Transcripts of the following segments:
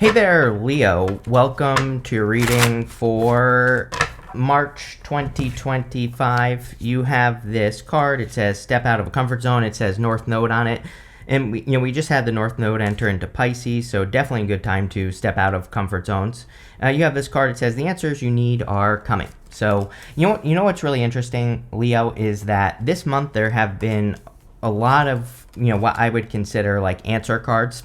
Hey there, Leo. Welcome to your reading for March 2025. You have this card. It says step out of a comfort zone. It says North Node on it. And we just had the North Node enter into Pisces, so definitely a good time to step out of comfort zones. You have this card. It says the answers you need are coming. So you know what's really interesting, Leo, is that this month there have been a lot of what I would consider like answer cards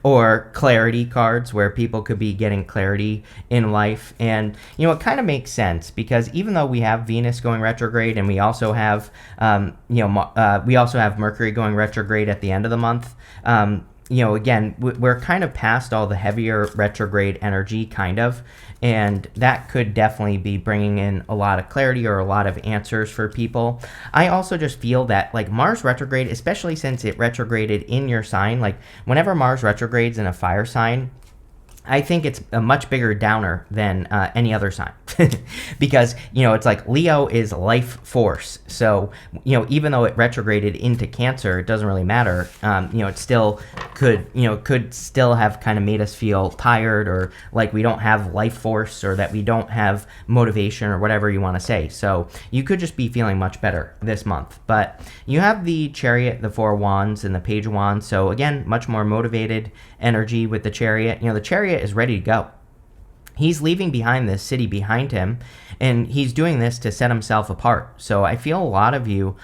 or clarity cards, where people could be getting clarity in life. And it kind of makes sense, because even though we have Venus going retrograde, and we also have Mercury going retrograde at the end of the month, again, we're kind of past all the heavier retrograde energy, kind of, and that could definitely be bringing in a lot of clarity or a lot of answers for people. I also just feel that, like, Mars retrograde, especially since it retrograded in your sign, like, whenever Mars retrogrades in a fire sign, I think it's a much bigger downer than any other sign, because it's like Leo is life force. So even though it retrograded into Cancer, it doesn't really matter. It still could still have kind of made us feel tired, or like we don't have life force, or that we don't have motivation, or whatever you want to say. So you could just be feeling much better this month. But you have the Chariot, the Four of Wands, and the Page of Wands. So again, much more motivated energy with the Chariot. The Chariot is ready to go. He's leaving behind this city behind him, and he's doing this to set himself apart. So I feel a lot of you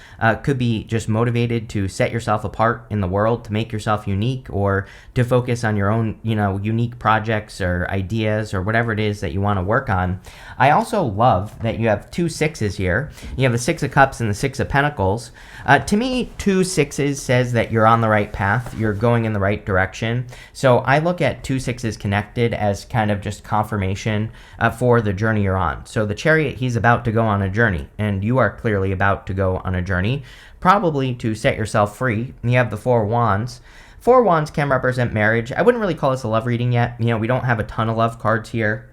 could be just motivated to set yourself apart in the world, to make yourself unique, or to focus on your own, unique projects or ideas or whatever it is that you want to work on. I also love that you have two sixes here. You have the Six of Cups and the Six of Pentacles. To me, two sixes says that you're on the right path, you're going in the right direction. So I look at two sixes connected as kind of just confirmation for the journey you're on. So the Chariot, he's about to go on a journey, and you are clearly about to go on a journey, probably to set yourself free. And you have the Four of Wands. Four of Wands can represent marriage. I wouldn't really call this a love reading yet. We don't have a ton of love cards here.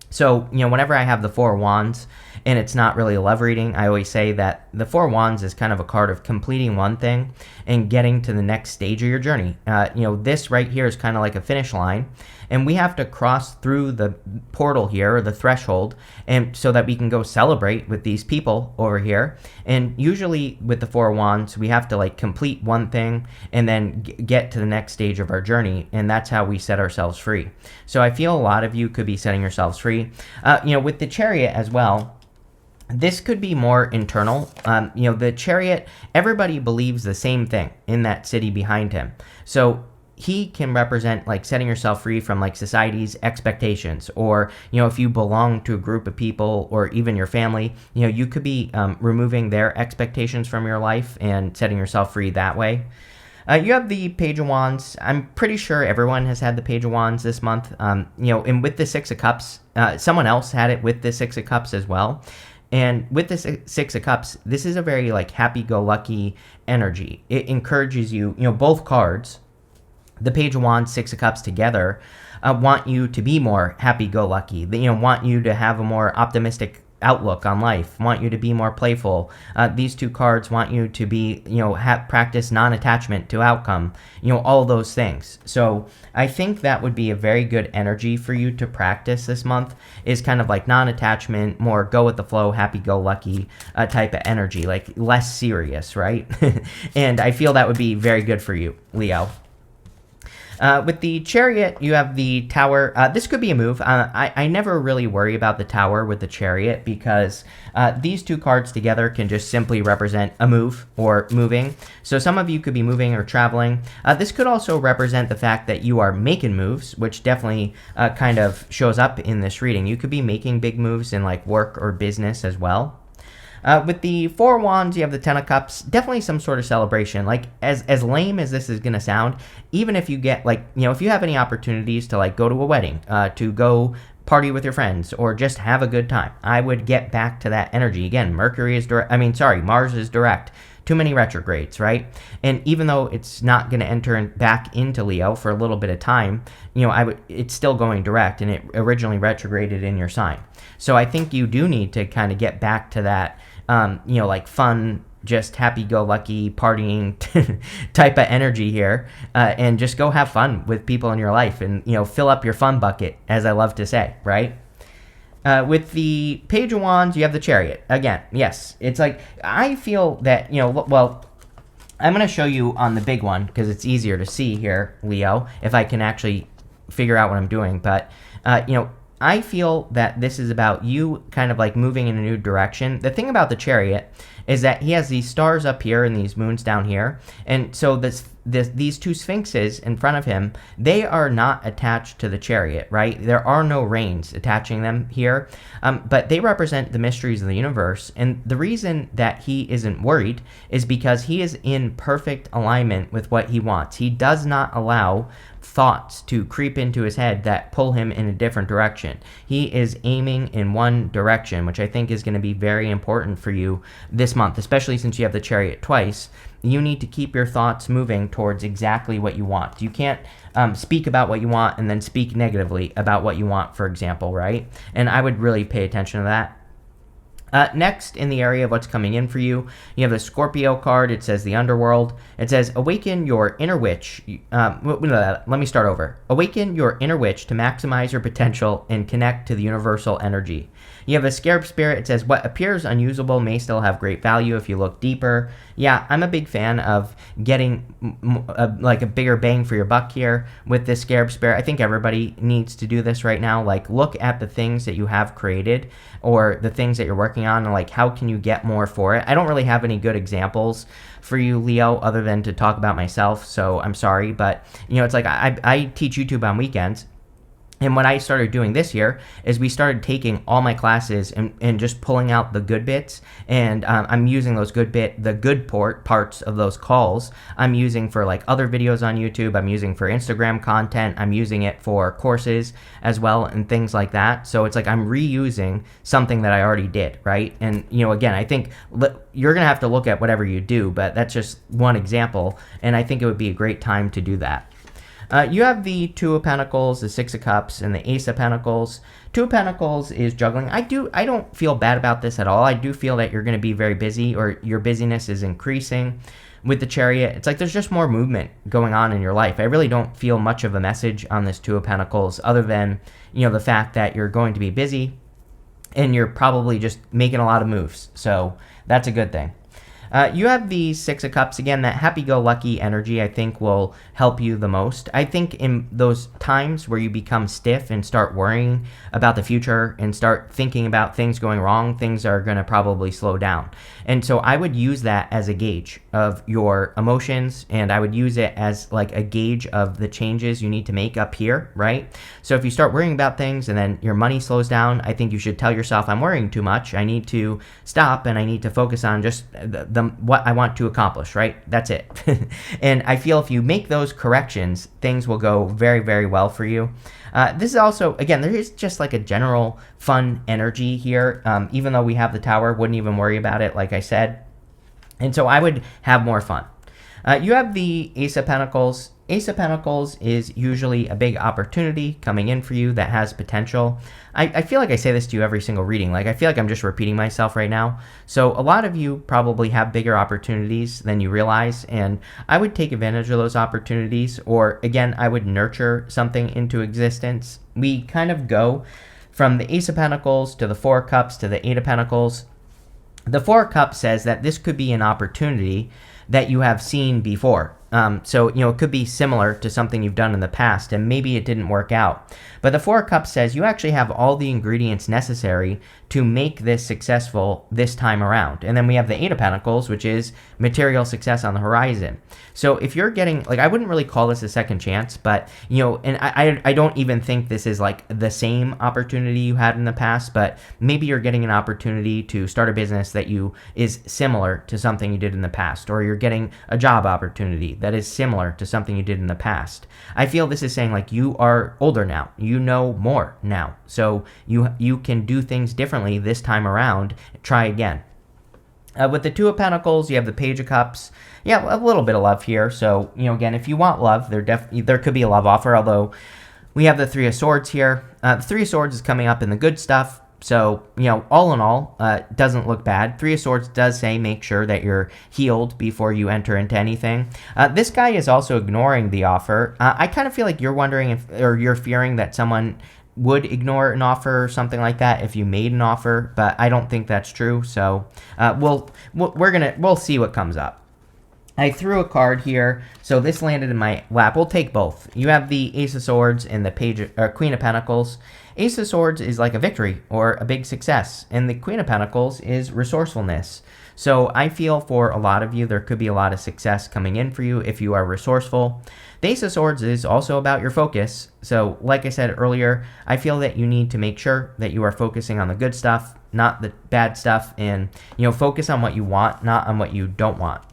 So, whenever I have the Four of Wands and it's not really a love reading, I always say that the Four of Wands is kind of a card of completing one thing and getting to the next stage of your journey. This right here is kind of like a finish line, and we have to cross through the portal here, or the threshold, and so that we can go celebrate with these people over here. And usually with the Four of Wands, we have to like complete one thing and then get to the next stage of our journey, and that's how we set ourselves free. So I feel a lot of you could be setting yourselves free. With the Chariot as well, this could be more internal. The Chariot, everybody believes the same thing in that city behind him. So he can represent like setting yourself free from like society's expectations, or if you belong to a group of people, or even your family, you could be removing their expectations from your life and setting yourself free that way. You have the Page of Wands. I'm pretty sure everyone has had the Page of Wands this month. And with the Six of Cups, someone else had it with the Six of Cups as well. And with the Six of Cups, this is a very like happy-go-lucky energy. It encourages you, both cards, the Page of Wands, Six of Cups together, want you to be more happy-go-lucky. They want you to have a more optimistic outlook on life, want you to be more playful. These two cards want you to be, practice non-attachment to outcome, all those things. So I think that would be a very good energy for you to practice this month, is kind of like non-attachment, more go with the flow, happy-go-lucky type of energy, like less serious, right? And I feel that would be very good for you, Leo. With the Chariot, you have the Tower. This could be a move. I never really worry about the Tower with the Chariot, because these two cards together can just simply represent a move or moving. So some of you could be moving or traveling. This could also represent the fact that you are making moves, which definitely kind of shows up in this reading. You could be making big moves in like work or business as well. With the Four of Wands, you have the Ten of Cups. Definitely some sort of celebration. Like, as lame as this is going to sound, even if you get, like, if you have any opportunities to, like, go to a wedding, to go party with your friends, or just have a good time, I would get back to that energy. Again, Mars is direct. Too many retrogrades, right? And even though it's not going to enter back into Leo for a little bit of time, it's still going direct, and it originally retrograded in your sign. So I think you do need to kind of get back to that, like fun, just happy-go-lucky partying type of energy here, and just go have fun with people in your life and, fill up your fun bucket, as I love to say, right? With the Page of Wands, you have the Chariot. Again, yes, it's like, I feel that, well, I'm going to show you on the big one because it's easier to see here, Leo, if I can actually figure out what I'm doing. But, I feel that this is about you kind of like moving in a new direction. The thing about the Chariot is that he has these stars up here and these moons down here. And so these two sphinxes in front of him, they are not attached to the Chariot, right? There are no reins attaching them here, but they represent the mysteries of the universe. And the reason that he isn't worried is because he is in perfect alignment with what he wants. He does not allow thoughts to creep into his head that pull him in a different direction. He is aiming in one direction, which I think is going to be very important for you this month, especially since you have the Chariot twice. You need to keep your thoughts moving towards exactly what you want. You can't speak about what you want and then speak negatively about what you want, for example, right? And I would really pay attention to that. Next, in the area of what's coming in for you, you have the Scorpio card. It says the underworld. It says, awaken your inner witch. Let me start over. Awaken your inner witch to maximize your potential and connect to the universal energy. You have a Scarab Spirit. It says, what appears unusable may still have great value if you look deeper. Yeah, I'm a big fan of getting like a bigger bang for your buck here with this Scarab Spirit. I think everybody needs to do this right now. Like, look at the things that you have created or the things that you're working on and like, how can you get more for it? I don't really have any good examples for you, Leo, other than to talk about myself. So I'm sorry, but it's like I teach YouTube on weekends. And what I started doing this year is we started taking all my classes and just pulling out the good bits. And I'm using those the good parts of those calls. I'm using for like other videos on YouTube. I'm using for Instagram content. I'm using it for courses as well and things like that. So it's like I'm reusing something that I already did, right? And, again, I think you're going to have to look at whatever you do, but that's just one example. And I think it would be a great time to do that. You have the Two of Pentacles, the Six of Cups, and the Ace of Pentacles. Two of Pentacles is juggling. I don't feel bad about this at all. I do feel that you're going to be very busy, or your busyness is increasing. With the Chariot, it's like there's just more movement going on in your life. I really don't feel much of a message on this Two of Pentacles other than, the fact that you're going to be busy and you're probably just making a lot of moves. So that's a good thing. You have the Six of Cups. Again, that happy-go-lucky energy, I think, will help you the most. I think in those times where you become stiff and start worrying about the future and start thinking about things going wrong, things are going to probably slow down. And so I would use that as a gauge of your emotions, and I would use it as like a gauge of the changes you need to make up here, right? So if you start worrying about things and then your money slows down, I think you should tell yourself, I'm worrying too much. I need to stop and I need to focus on just what I want to accomplish, right? That's it. And I feel if you make those corrections, things will go very, very well for you. This is also, again, there is just like a general fun energy here. Even though we have the Tower, wouldn't even worry about it, like I said. And so I would have more fun. You have the Ace of Pentacles. Ace of Pentacles is usually a big opportunity coming in for you that has potential. I feel like I say this to you every single reading. Like, I feel like I'm just repeating myself right now. So a lot of you probably have bigger opportunities than you realize, and I would take advantage of those opportunities, or again, I would nurture something into existence. We kind of go from the Ace of Pentacles to the Four of Cups to the Eight of Pentacles. The Four of Cups says that this could be an opportunity that you have seen before. So, it could be similar to something you've done in the past, and maybe it didn't work out. But the Four of Cups says you actually have all the ingredients necessary to make this successful this time around. And then we have the Eight of Pentacles, which is material success on the horizon. So if you're getting, like, I wouldn't really call this a second chance, but, and I don't even think this is like the same opportunity you had in the past, but maybe you're getting an opportunity to start a business that is similar to something you did in the past, or you're getting a job opportunity that is similar to something you did in the past. I feel this is saying like you are older now, you know more now, so you can do things differently this time around. Try again. With the Two of Pentacles, you have the Page of Cups. Yeah, a little bit of love here. So, again, if you want love, there could be a love offer, although we have the Three of Swords here. The Three of Swords is coming up in the good stuff. So, all in all, doesn't look bad. Three of Swords does say make sure that you're healed before you enter into anything. This guy is also ignoring the offer. I kind of feel like you're wondering or you're fearing that someone would ignore an offer or something like that if you made an offer, but I don't think that's true. So we'll see what comes up. I threw a card here, so this landed in my lap. We'll take both. You have the Ace of Swords and the Queen of Pentacles. Ace of Swords is like a victory or a big success, and the Queen of Pentacles is resourcefulness. So I feel for a lot of you, there could be a lot of success coming in for you if you are resourceful. The Ace of Swords is also about your focus. So like I said earlier, I feel that you need to make sure that you are focusing on the good stuff, not the bad stuff, and focus on what you want, not on what you don't want.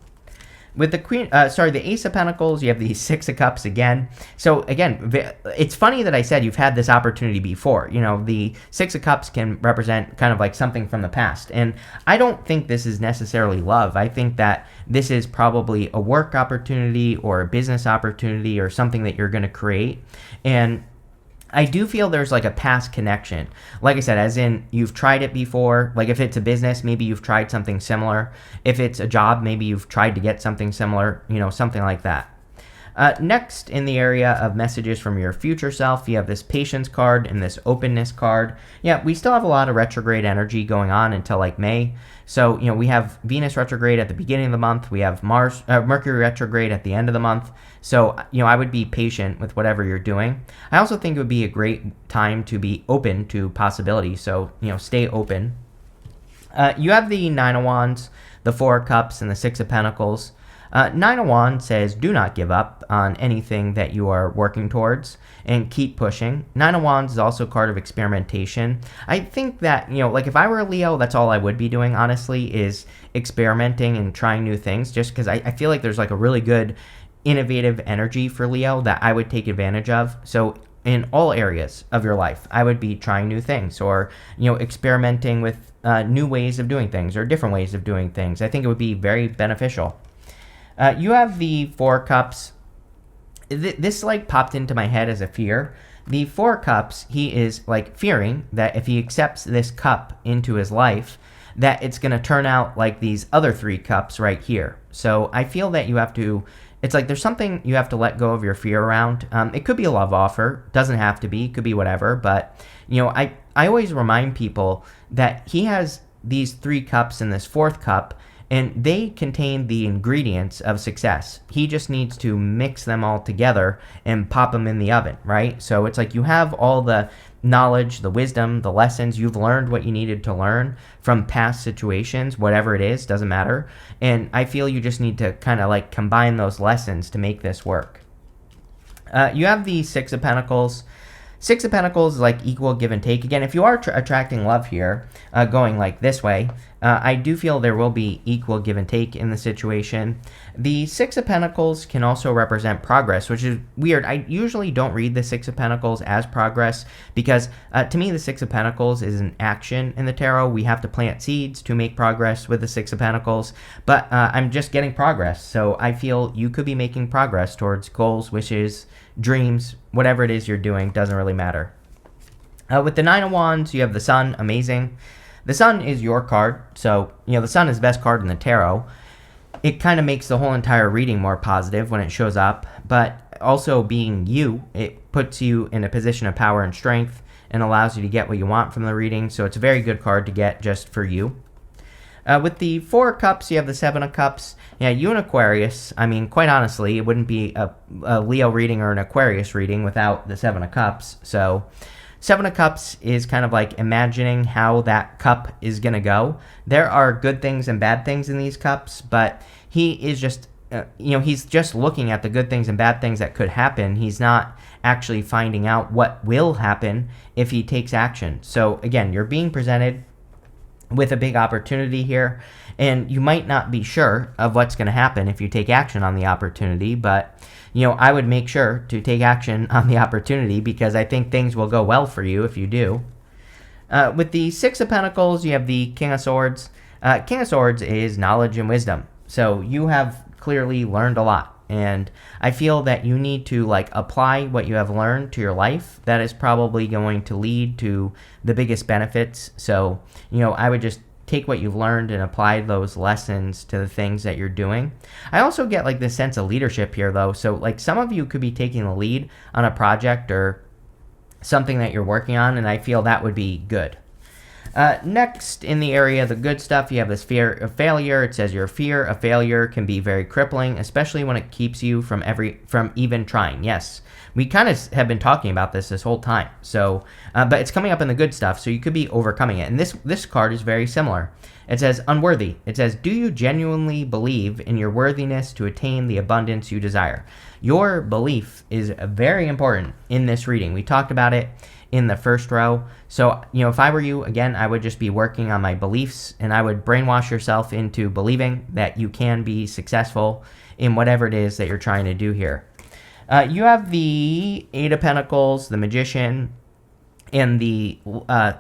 With the Ace of Pentacles, you have the Six of Cups again. So again, it's funny that I said you've had this opportunity before. The Six of Cups can represent kind of like something from the past. And I don't think this is necessarily love. I think that this is probably a work opportunity or a business opportunity or something that you're going to create. And I do feel there's like a past connection. Like I said, as in you've tried it before. Like if it's a business, maybe you've tried something similar. If it's a job, maybe you've tried to get something similar, something like that. Next, in the area of messages from your future self, you have this patience card and this openness card. Yeah, we still have a lot of retrograde energy going on until like May. So, we have Venus retrograde at the beginning of the month. We have Mercury retrograde at the end of the month. So, I would be patient with whatever you're doing. I also think it would be a great time to be open to possibilities. So, stay open. You have the Nine of Wands, the Four of Cups, and the Six of Pentacles. Nine of Wands says do not give up on anything that you are working towards and keep pushing. Nine of Wands is also a card of experimentation. I think that, like if I were a Leo, that's all I would be doing, honestly, is experimenting and trying new things, just because I feel like there's like a really good innovative energy for Leo that I would take advantage of. So in all areas of your life, I would be trying new things or, experimenting with new ways of doing things or different ways of doing things. I think it would be very beneficial. You have the Four Cups. This like popped into my head as a fear. The Four Cups, he is like fearing that if he accepts this cup into his life, that it's going to turn out like these other three cups right here. So I feel that you have to, it's like there's something you have to let go of your fear around. It could be a love offer. Doesn't have to be. Could be whatever. But, I always remind people that he has these three cups and this fourth cup, and they contain the ingredients of success. He just needs to mix them all together and pop them in the oven, right? So it's like you have all the knowledge, the wisdom, the lessons. You've learned what you needed to learn from past situations, whatever it is, doesn't matter. And I feel you just need to kind of like combine those lessons to make this work. You have the Six of Pentacles. Six of Pentacles is like equal give and take. Again, if you are attracting love here, going like this way, I do feel there will be equal give and take in the situation. The Six of Pentacles can also represent progress, which is weird. I usually don't read the Six of Pentacles as progress because to me, the Six of Pentacles is an action in the tarot. We have to plant seeds to make progress with the Six of Pentacles, but I'm just getting progress. So I feel you could be making progress towards goals, wishes, dreams, whatever it is you're doing, doesn't really matter. With the Nine of Wands, you have the Sun, amazing. The Sun is your card, so, the Sun is the best card in the tarot. It kind of makes the whole entire reading more positive when it shows up, but also being you, it puts you in a position of power and strength and allows you to get what you want from the reading, so it's a very good card to get just for you. With the Four of Cups, you have the Seven of Cups. Yeah, you and Aquarius, I mean, quite honestly, it wouldn't be a Leo reading or an Aquarius reading without the Seven of Cups. So Seven of Cups is kind of like imagining how that cup is going to go. There are good things and bad things in these cups, but he is just, he's just looking at the good things and bad things that could happen. He's not actually finding out what will happen if he takes action. So again, you're being presented with a big opportunity here, and you might not be sure of what's going to happen if you take action on the opportunity, but I would make sure to take action on the opportunity because I think things will go well for you if you do. With the Six of Pentacles, you have the King of Swords. King of Swords is knowledge and wisdom, so you have clearly learned a lot. And I feel that you need to like apply what you have learned to your life. That is probably going to lead to the biggest benefits. So, I would just take what you've learned and apply those lessons to the things that you're doing. I also get like this sense of leadership here though. So like some of you could be taking the lead on a project or something that you're working on, and I feel that would be good. Next, in the area of the good stuff, you have this fear of failure. It says your fear of failure can be very crippling, especially when it keeps you from even trying. Yes, we kind of have been talking about this whole time. So, but it's coming up in the good stuff, so you could be overcoming it. And this card is very similar. It says unworthy. It says, do you genuinely believe in your worthiness to attain the abundance you desire? Your belief is very important in this reading. We talked about it in the first row. So, if I were you, again, I would just be working on my beliefs, and I would brainwash yourself into believing that you can be successful in whatever it is that you're trying to do here. You have the Eight of Pentacles, the Magician, and the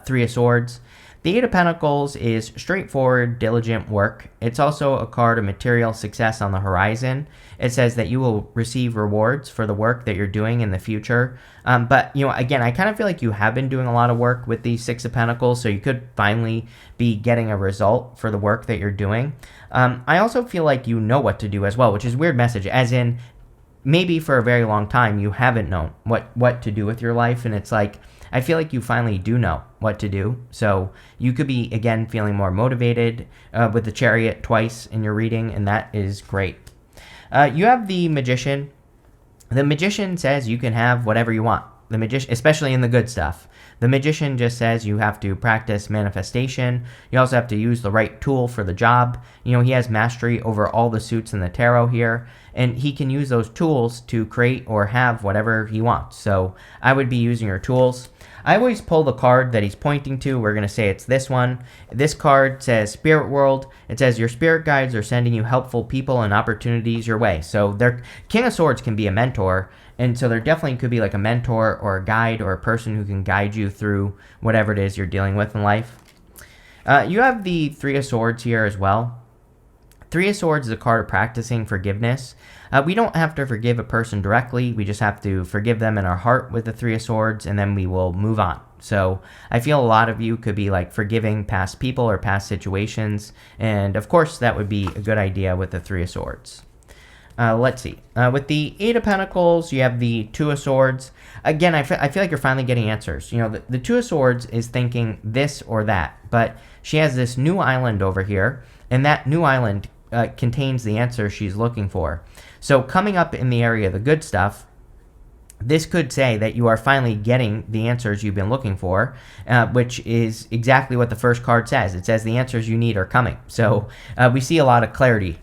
Three of Swords. The Eight of Pentacles is straightforward, diligent work. It's also a card of material success on the horizon. It says that you will receive rewards for the work that you're doing in the future. But, again, I kind of feel like you have been doing a lot of work with the Six of Pentacles, so you could finally be getting a result for the work that you're doing. I also feel like you know what to do as well, which is a weird message, as in maybe for a very long time you haven't known what to do with your life, and it's like, I feel like you finally do know what to do. So you could be, again, feeling more motivated with the Chariot twice in your reading, and that is great. You have the Magician. The Magician says you can have whatever you want. The Magician, especially in the good stuff. The Magician just says you have to practice manifestation. You also have to use the right tool for the job. He has mastery over all the suits in the tarot here, and he can use those tools to create or have whatever he wants. So I would be using your tools. I always pull the card that he's pointing to. We're going to say it's this one. This card says Spirit World. It says your spirit guides are sending you helpful people and opportunities your way. So King of Swords can be a mentor, and so there definitely could be like a mentor or a guide or a person who can guide you through whatever it is you're dealing with in life. You have the Three of Swords here as well. Three of Swords is a card of practicing forgiveness. We don't have to forgive a person directly. We just have to forgive them in our heart with the Three of Swords, and then we will move on. So I feel a lot of you could be like forgiving past people or past situations. And of course, that would be a good idea with the Three of Swords. Let's see. With the Eight of Pentacles, you have the Two of Swords. Again, I feel like you're finally getting answers. The Two of Swords is thinking this or that, but she has this new island over here, and that new island contains the answer she's looking for. So coming up in the area of the good stuff, this could say that you are finally getting the answers you've been looking for, which is exactly what the first card says. It says the answers you need are coming. So we see a lot of clarity.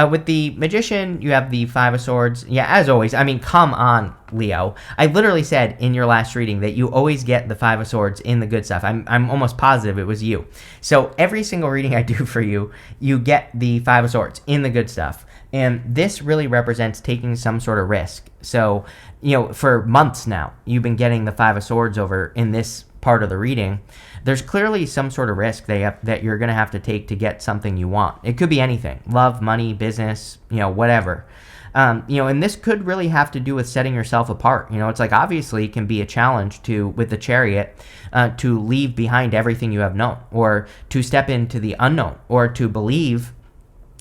With the Magician, you have the Five of Swords. Yeah, as always. I mean, come on, Leo. I literally said in your last reading that you always get the Five of Swords in the good stuff. I'm almost positive it was you. So every single reading I do for you, you get the Five of Swords in the good stuff. And this really represents taking some sort of risk. So, for months now, you've been getting the Five of Swords over in this part of the reading. There's clearly some sort of risk that you're going to have to take to get something you want. It could be anything: love, money, business, whatever. And this could really have to do with setting yourself apart. It's like, obviously it can be a challenge with the Chariot to leave behind everything you have known, or to step into the unknown, or to believe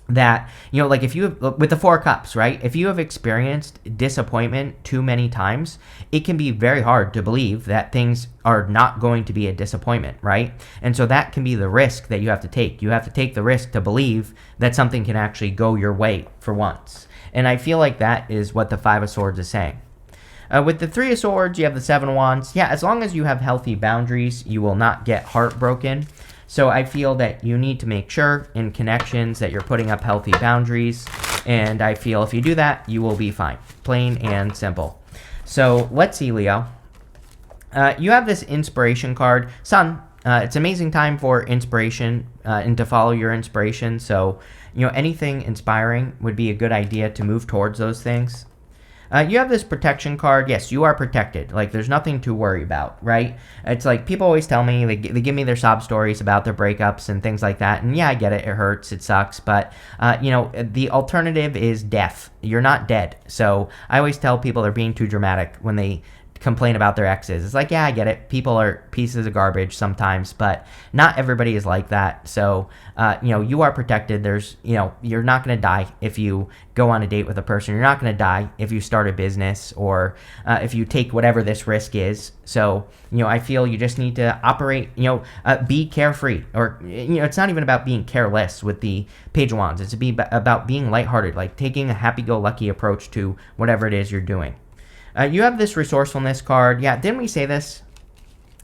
that, like if you have, with the Four of Cups, right? If you have experienced disappointment too many times, it can be very hard to believe that things are not going to be a disappointment, right? And so that can be the risk that you have to take. You have to take the risk to believe that something can actually go your way for once. And I feel like that is what the Five of Swords is saying. With the Three of Swords, you have the Seven of Wands. Yeah, as long as you have healthy boundaries, you will not get heartbroken. So I feel that you need to make sure in connections that you're putting up healthy boundaries. And I feel if you do that, you will be fine. Plain and simple. So let's see, Leo. You have this inspiration card. Sun, it's an amazing time for inspiration and to follow your inspiration. So, anything inspiring would be a good idea to move towards those things. You have this protection card. Yes, you are protected. Like, there's nothing to worry about, right? It's like people always tell me, they give me their sob stories about their breakups and things like that. And yeah, I get it. It hurts. It sucks. But, the alternative is death. You're not dead. So I always tell people they're being too dramatic when they complain about their exes. It's like, yeah, I get it. People are pieces of garbage sometimes, but not everybody is like that. So, you are protected. You're not going to die if you go on a date with a person. You're not going to die if you start a business or if you take whatever this risk is. So, I feel you just need to operate, be carefree, or, it's not even about being careless with the Page of Wands. It's about being lighthearted, like taking a happy-go-lucky approach to whatever it is you're doing. You have this resourcefulness card. Yeah, didn't we say this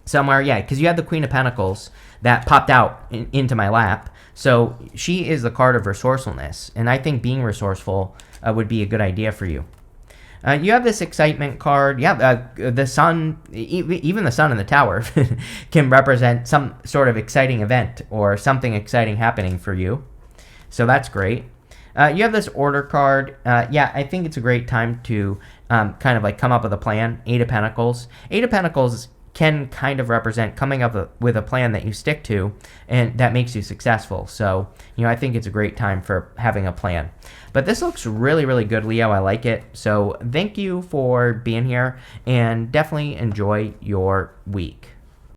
somewhere? Yeah, because you had the Queen of Pentacles that popped out into my lap. So she is the card of resourcefulness, and I think being resourceful would be a good idea for you. You have this excitement card. Yeah, the sun, even the sun in the tower can represent some sort of exciting event or something exciting happening for you. So that's great. You have this order card. Yeah, I think it's a great time to kind of like come up with a plan. Eight of Pentacles. Eight of Pentacles can kind of represent coming up with a plan that you stick to and that makes you successful. So, I think it's a great time for having a plan. But this looks really, really good, Leo. I like it. So thank you for being here and definitely enjoy your week.